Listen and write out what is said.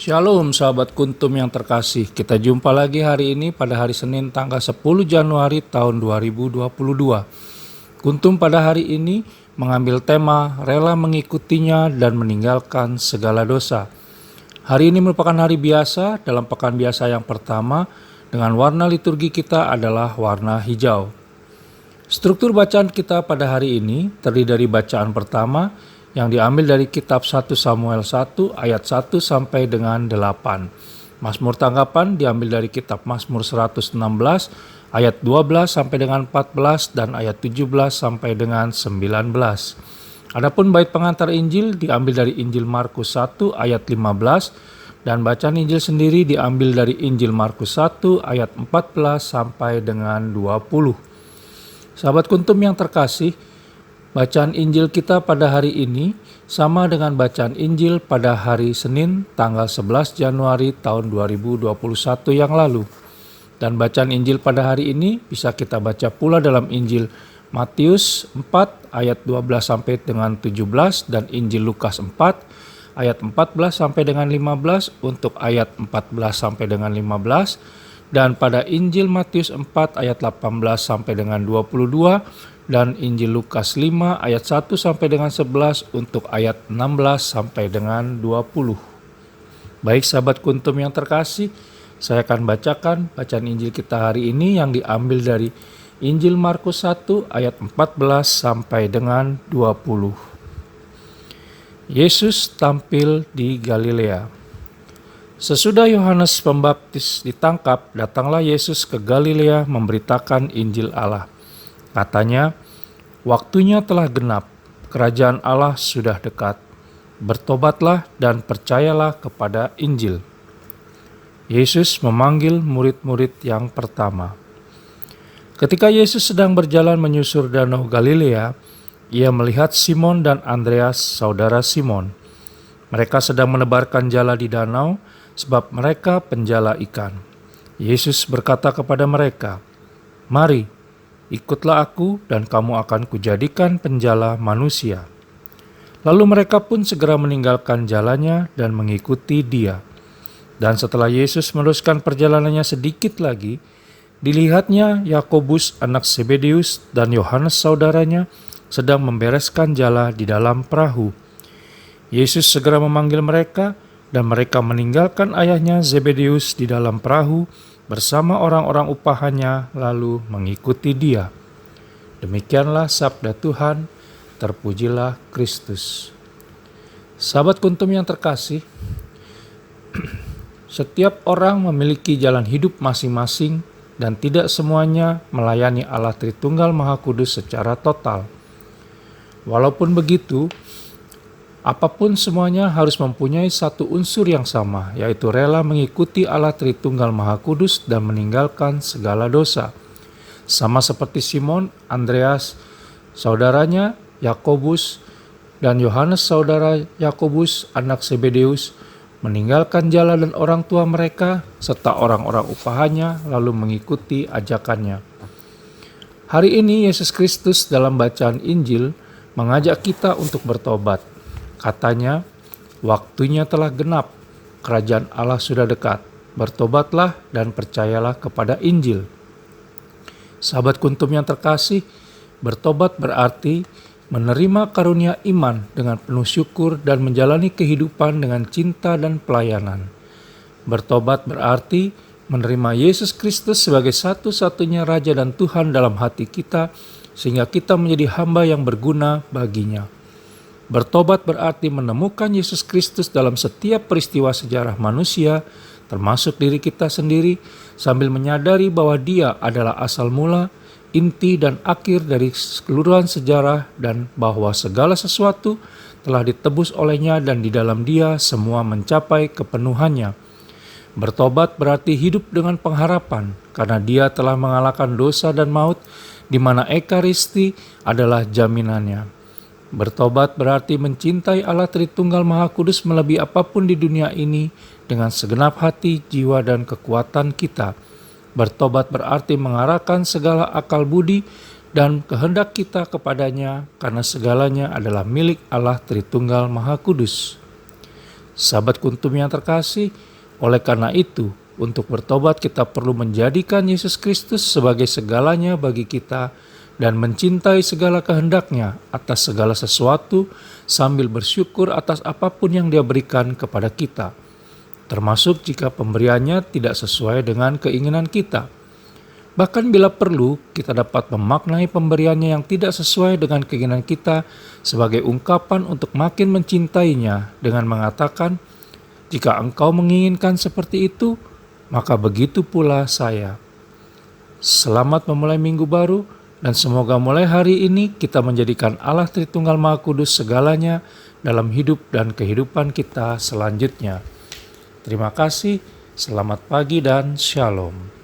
Shalom sahabat Kuntum yang terkasih, kita jumpa lagi hari ini pada hari Senin tanggal 10 Januari tahun 2022. Kuntum pada hari ini mengambil tema rela mengikutinya dan meninggalkan segala dosa. Hari ini merupakan hari biasa dalam pekan biasa yang pertama dengan warna liturgi kita adalah warna hijau. Struktur bacaan kita pada hari ini terdiri dari bacaan pertama yang diambil dari kitab 1 Samuel 1 ayat 1 sampai dengan 8. Mazmur tanggapan diambil dari kitab Mazmur 116 ayat 12 sampai dengan 14 dan ayat 17 sampai dengan 19. Adapun bait pengantar Injil diambil dari Injil Markus 1 ayat 15 dan bacaan Injil sendiri diambil dari Injil Markus 1 ayat 14 sampai dengan 20. Sahabat Kuntum yang terkasih, bacaan Injil kita pada hari ini sama dengan bacaan Injil pada hari Senin tanggal 11 Januari tahun 2021 yang lalu. Dan bacaan Injil pada hari ini bisa kita baca pula dalam Injil Matius 4 ayat 12 sampai dengan 17 dan Injil Lukas 4 ayat 14 sampai dengan 15 untuk ayat 14 sampai dengan 15 dan pada Injil Matius 4 ayat 18 sampai dengan 22 dan Injil Lukas 5 ayat 1 sampai dengan 11 untuk ayat 16 sampai dengan 20. Baik sahabat Kuntum yang terkasih, saya akan bacakan bacaan Injil kita hari ini yang diambil dari Injil Markus 1 ayat 14 sampai dengan 20. Yesus tampil di Galilea. Sesudah Yohanes Pembaptis ditangkap, datanglah Yesus ke Galilea memberitakan Injil Allah. Katanya, waktunya telah genap, kerajaan Allah sudah dekat. Bertobatlah dan percayalah kepada Injil. Yesus memanggil murid-murid yang pertama. Ketika Yesus sedang berjalan menyusur danau Galilea, ia melihat Simon dan Andreas, saudara Simon. Mereka sedang menebarkan jala di danau, sebab mereka penjala ikan. Yesus berkata kepada mereka, "Mari, ikutlah aku dan kamu akan kujadikan penjala manusia." Lalu mereka pun segera meninggalkan jalannya dan mengikuti dia. Dan setelah Yesus meneruskan perjalanannya sedikit lagi, dilihatnya Yakobus anak Zebedeus dan Yohanes saudaranya sedang membereskan jala di dalam perahu. Yesus segera memanggil mereka, dan mereka meninggalkan ayahnya Zebedeus di dalam perahu bersama orang-orang upahannya lalu mengikuti dia. Demikianlah sabda Tuhan, terpujilah Kristus. Sahabat Kuntum yang terkasih, setiap orang memiliki jalan hidup masing-masing dan tidak semuanya melayani Allah Tritunggal Maha Kudus secara total. Walaupun begitu, apapun semuanya harus mempunyai satu unsur yang sama, yaitu rela mengikuti Allah Tritunggal Maha Kudus dan meninggalkan segala dosa. Sama seperti Simon, Andreas, saudaranya, Yakobus, dan Yohanes saudara Yakobus, anak Zebedeus, meninggalkan jala dan orang tua mereka, serta orang-orang upahannya, lalu mengikuti ajakannya. Hari ini Yesus Kristus dalam bacaan Injil mengajak kita untuk bertobat. Katanya, waktunya telah genap, kerajaan Allah sudah dekat. Bertobatlah dan percayalah kepada Injil. Sahabat Kuntum yang terkasih, bertobat berarti menerima karunia iman dengan penuh syukur dan menjalani kehidupan dengan cinta dan pelayanan. Bertobat berarti menerima Yesus Kristus sebagai satu-satunya Raja dan Tuhan dalam hati kita, sehingga kita menjadi hamba yang berguna baginya. Bertobat berarti menemukan Yesus Kristus dalam setiap peristiwa sejarah manusia, termasuk diri kita sendiri, sambil menyadari bahwa Dia adalah asal mula, inti dan akhir dari keseluruhan sejarah, dan bahwa segala sesuatu telah ditebus olehnya dan di dalam Dia semua mencapai kepenuhannya. Bertobat berarti hidup dengan pengharapan, karena Dia telah mengalahkan dosa dan maut, di mana Ekaristi adalah jaminannya. Bertobat berarti mencintai Allah Tritunggal Maha Kudus melebihi apapun di dunia ini dengan segenap hati, jiwa, dan kekuatan kita. Bertobat berarti mengarahkan segala akal budi dan kehendak kita kepadanya, karena segalanya adalah milik Allah Tritunggal Maha Kudus. Sahabat Kuntum yang terkasih, oleh karena itu, untuk bertobat kita perlu menjadikan Yesus Kristus sebagai segalanya bagi kita dan mencintai segala kehendaknya atas segala sesuatu sambil bersyukur atas apapun yang Dia berikan kepada kita, termasuk jika pemberiannya tidak sesuai dengan keinginan kita. Bahkan bila perlu, kita dapat memaknai pemberiannya yang tidak sesuai dengan keinginan kita sebagai ungkapan untuk makin mencintainya dengan mengatakan, "Jika engkau menginginkan seperti itu, maka begitu pula saya." Selamat memulai minggu baru, dan semoga mulai hari ini kita menjadikan Allah Tritunggal Maha Kudus segalanya dalam hidup dan kehidupan kita selanjutnya. Terima kasih, selamat pagi dan shalom.